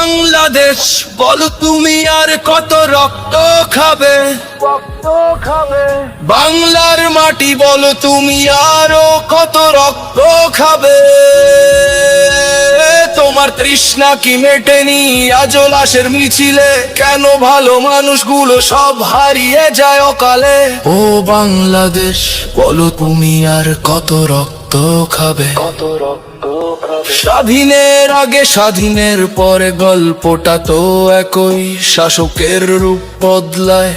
বাংলাদেশ বলো তুমি আর কত রক্ত খাবে, বাংলার মাটি বলো তুমি আরো কত রক্ত খাবে। তোমার তৃষ্ণা কি মেটেনি আজও লাশের মিছিলে? কেন ভালো মানুষগুলো সব হারিয়ে যায় অকালে? ও বাংলাদেশ বলো তুমি আর কত রক্ত খাবে, স্বাধীনের আগে স্বাধীনের পরে গল্পটা তো একই, শাসকের রূপ বদলায়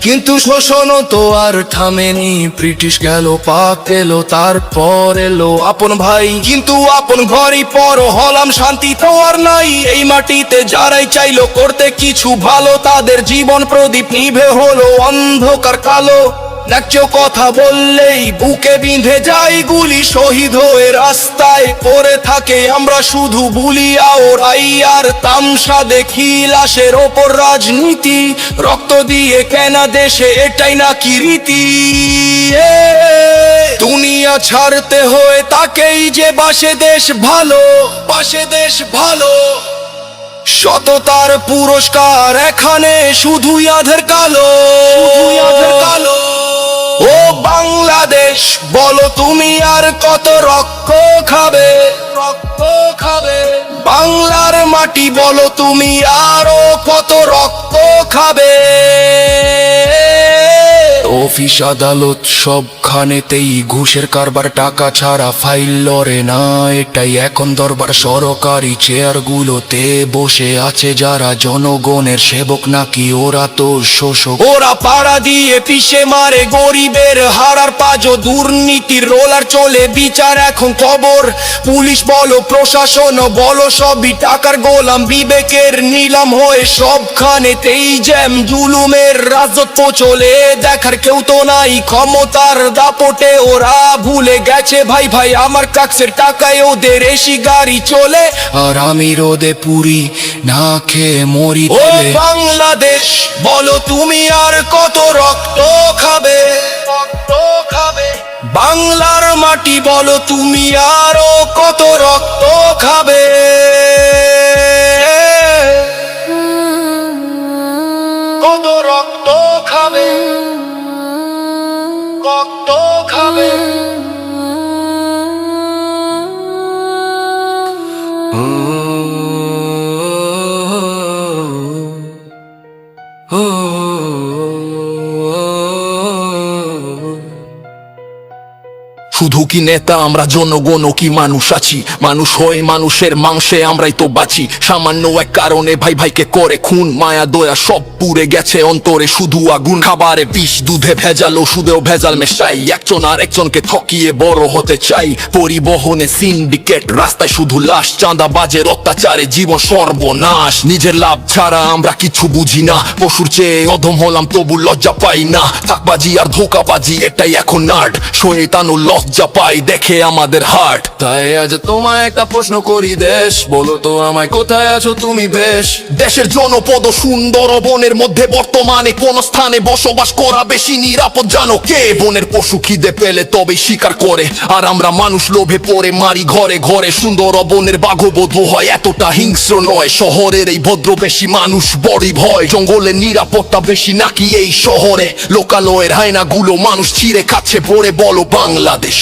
কিন্তু শোষণও তো আর থামেনি। ব্রিটিশ গেল, পাক এলো, তারপর এলো আপন ভাই, কিন্তু আপন ঘরই পর হলাম, শান্তি তো আর নাই। এই মাটিতে যারাই চাইলো করতে কিছু ভালো, তাদের জীবন প্রদীপ নিভে হলো অন্ধকার কালো। ন্যায্য কথা বললেই বুকে বিঁধে যায় গুলি, শহীদ হয়ে রাস্তায় পড়ে থাকে আমরা শুধু বুলিয়া ওরাই আর তামসা দেখি। লাশের ওপর রাজনীতি, রক্ত দিয়ে কেনা দেশে এটাই নাকি রীতি। দুনিয়া ছাড়তে হয় তাকেই যে বাসে দেশ ভালো, বাসে দেশ ভালো। সততার পুরস্কার এখানে শুধুই আঁধার কালো, শুধুই আঁধার কালো। ও বাংলাদেশ বলো তুমি আর কত রক্ত খাবে, রক্ত খাবে। বাংলার মাটি বলো তুমি আরো কত রক্ত খাবে। অফিস আদালত সবখানেতেই ঘুষের কারবার, টাকা ছাড়া ফাইল লড়ে না এটাই এখন দরবার। সরকারি চেয়ারগুলোতে বসে আছে যারা জনগণের সেবক নাকি ওরা তো শোষক? ওরা পাড়া দিয়ে পিষে মারে গরিবের হারার পাজো, দুর্নীতির রোলার চলে বিচার এখন খবর। পুলিশ বলো প্রশাসন বলো সবই টাকার গোলাম, বিবেকের নিলাম হয়ে সবখানেতেই জ্যাম। জুলুমের রাজত্ব চলে দেখার কেউ তো নাই, ক্ষমতার দাপটে ওরা ভুলে গেছে ভাই ভাই আমার ট্যাক্সের টাকায় ওদের এসি গাড়ি চলে, আর আমি রোদে পুরি না খেয়ে মরি। ও বাংলাদেশ বলো তুমি আর কত রক্ত খাবে, রক্ত খাবে। বাংলার মাটি বলো তুমি আরো কত রক্ত খাবে। কত রক্ত খাবে, রক্ত খাবে। শুধু কি নেতা আমরা জনগণ কি মানুষ আছি? মানুষ হয়ে মানুষের মাংসে আমরাই তো বাঁচি। সামান্য এক কারণে ভাই ভাইকে করে খুন, মায়া দয়া সব পুড়ে গেছে অন্তরে শুধু আগুন। খাবারে বিষ, দুধে ভেজাল, ওষুধেও ভেজাল মেশাই, একজন আর একজনকে ঠকিয়ে বড় হতে চাই। পরিবহনে সিন্ডিকেট, রাস্তায় শুধু লাশ, চাঁদাবাজের অত্যাচারে জীবন সর্বনাশ। নিজের লাভ ছাড়া আমরা কিছু বুঝি না, পশুর চেয়ে অধম হলাম তবু লজ্জা পাই না। থাকবাজি আর ধোকাবাজি এটাই এখন নাট, শয়তান ও লজ্জা পাই দেখে আমাদের হার্ট। তাই আজ তোমায় একটা প্রশ্ন করি দেশ, বলো তো আমায় কোথায় আছো তুমি বেশ? দেশের জনপদ সুন্দর বনের মধ্যে বর্তমানে কোন স্থানে বসবাস করা বেশি নিরাপদ জানো? কে বনের পশু খিদে পেলে তবে শিকার করে, আর আমরা মানুষ লোভে পড়ে মারি ঘরে ঘরে। সুন্দর বনের বাঘবধ হয় এতটা হিংস্র নয়, শহরের এই ভদ্র বেশি মানুষ বড়ই ভয়। জঙ্গলের নিরাপত্তা বেশি নাকি এই শহরে? লোকালয়ের হায়নাগুলো মানুষ ছিঁড়ে খাচ্ছে পড়ে। বলো বাংলাদেশ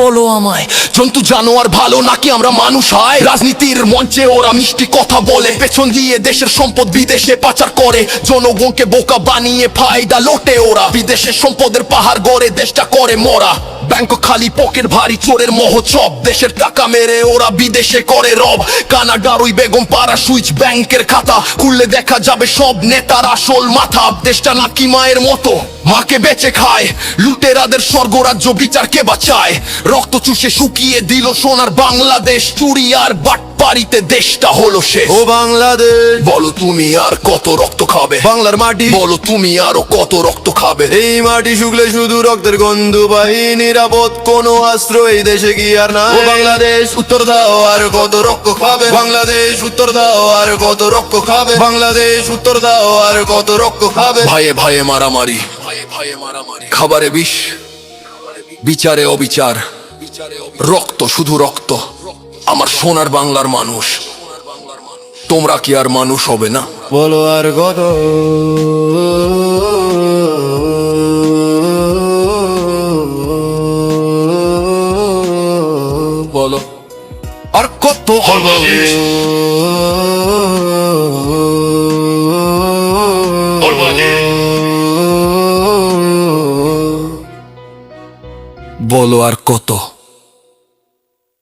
বলো আমায়, জন্তু জানোয়ার ভালো নাকি আমরা মানুষ হয়? রাজনীতির মঞ্চে ওরা মিষ্টি কথা বলে, পেছন দিয়ে দেশের সম্পদ বিদেশে পাচার করে। জনগণকে বোকা বানিয়ে ফায়দা লোটে ওরা, বিদেশের সম্পদের পাহাড় গড়ে দেশটা করে মরা। ব্যাংক খালি পকেট ভারী চোরের মহোৎসব, দেশের টাকা মেরে ওরা বিদেশে করে রব। কানাডার ওই বেগম পাড়া সুইচ ব্যাংকের খাতা খুললে দেখা যাবে সব নেতার আসল মাথা। দেশটা নাকি মায়ের মতো মাকে বেঁচে খায়, লুটেরাদের স্বর্গরাজ্য বিচার কে বাঁচায়? রক্ত চুষে শুকিয়ে দিল সোনার বাংলাদেশ, চুরি আর বাটপাড়িতে দেশটা হলো শেষ। ও বাংলাদেশ বলো তুমি আর কত রক্ত খাবে, বাংলার মাটি বলো তুমি আরো কত রক্ত খাবে। এই মাটি শুকলে শুধু রক্তের গন্ধ পাই, নিরাপদ কোনো আশ্রয় এই দেশে কি আর না? ও বাংলাদেশ উত্তর দাও আর কত রক্ত খাবে, বাংলাদেশ উত্তর দাও আর কত রক্ত খাবে, বাংলাদেশ উত্তর দাও আর কত রক্ত খাবে। ভাইয়ে ভাইয়ে মারামারি, খাবারে বিষ, বিচারে অবিচার, রক্ত শুধু রক্ত। আমার সোনার বাংলার মানুষ। তোমরা কি আর মানুষ হবে না? বলো আর কত বলো আর কত হবে? বলো আর কত?